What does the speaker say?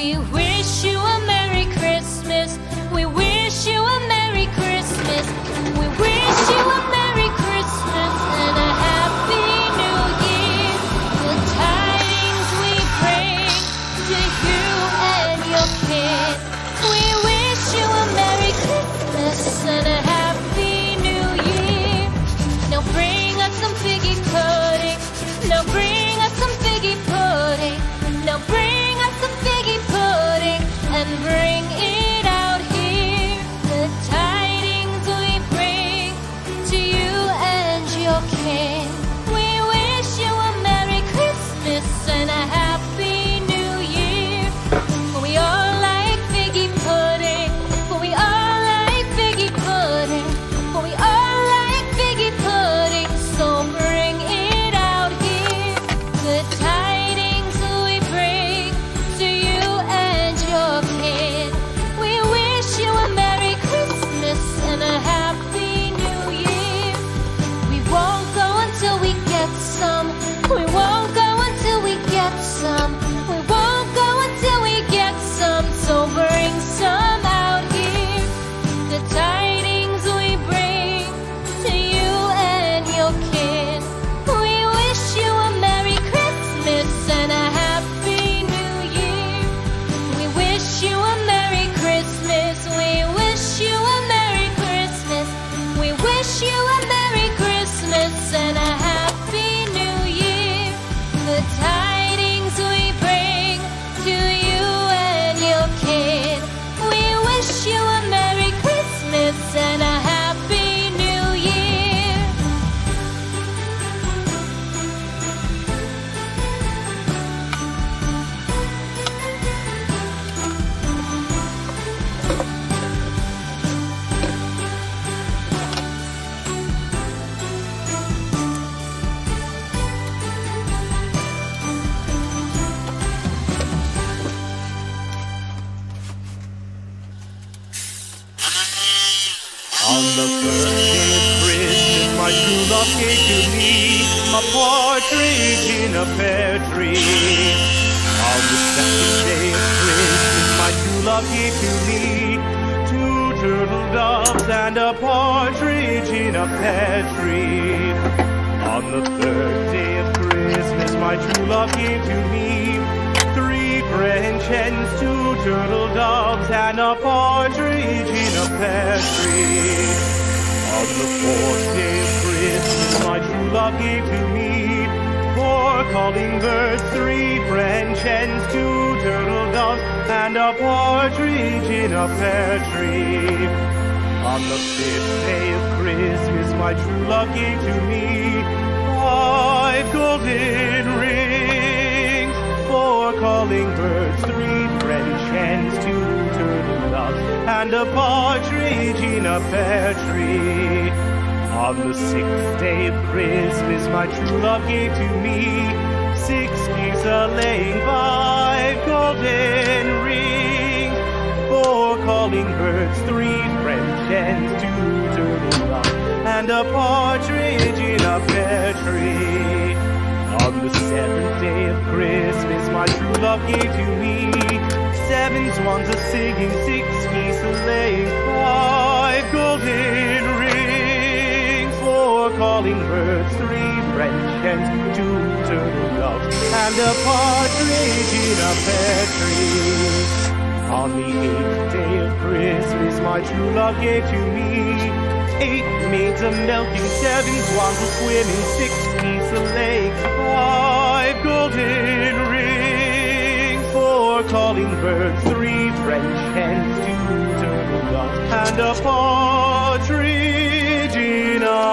We wish you a Merry Christmas. We wish you a Merry Christmas. We wish you a Merry Christmas and a Happy New Year. The tidings we bring to you and your kids. We wish you a Merry Christmas and a Happy New Year. Now bring us some figgy pudding. Now bring us some figgy pudding. Now bring us some figgy pudding and bring it out here. The tidings we bring to you and your kin. We wish you a Merry Christmas and a Happy New Year. For we all like figgy pudding. For we all like figgy pudding. For we all like figgy pudding. So bring it out here. The tidings we bring to you and your kid. We wish you a Merry Christmas and a Happy New Year. We won't go until we get some. We won't go until we get some. We won't go until we get some. So bring some out here. The tidings we bring to you and your kid. We wish you a Merry Christmas and a Happy New Year. We wish you a Merry Christmas. We wish you a Merry Christmas. We wish you a Merry Christmas and a Happy New Year. The tidings we bring to you and your kid. We wish you a Merry Christmas and a Happy New Year. On the first day of Christmas, my true love gave to me a partridge in a pear tree. On the second day of Christmas, my true love gave to me 2 turtle doves and a partridge in a pear tree. On the third day of Christmas, my true love gave to me 3 French hens, 2 turtle doves, and a partridge in a pear tree. On the fourth day of Christmas, my true love gave to me 4 calling birds, 3 French hens, 2 turtle doves, and a partridge in a pear tree. On the fifth day of Christmas, my true love gave to me 5 golden rings, 4 calling birds, 3 French hens, 2 turtle doves, and a partridge in a pear tree. On the sixth day of Christmas, my true love gave to me 6 geese a-laying, 5 golden rings, 4 calling birds, 3 French hens, 2 turtle doves, and a partridge in a pear tree. On the seventh day of Christmas, my true love gave to me 7 swans a-singing, 6 geese a-laying, 5 golden rings, 4 calling birds, 3 French hens, 2 turtle doves, and a partridge in a pear tree. On the 8th day of Christmas, my true love gave to me 8 maids a-milking, 7 swans a-swimming, 6 geese a-laying, 5 golden rings, 4 calling birds, 3 French hens, 2 turtle doves, and a partridge in a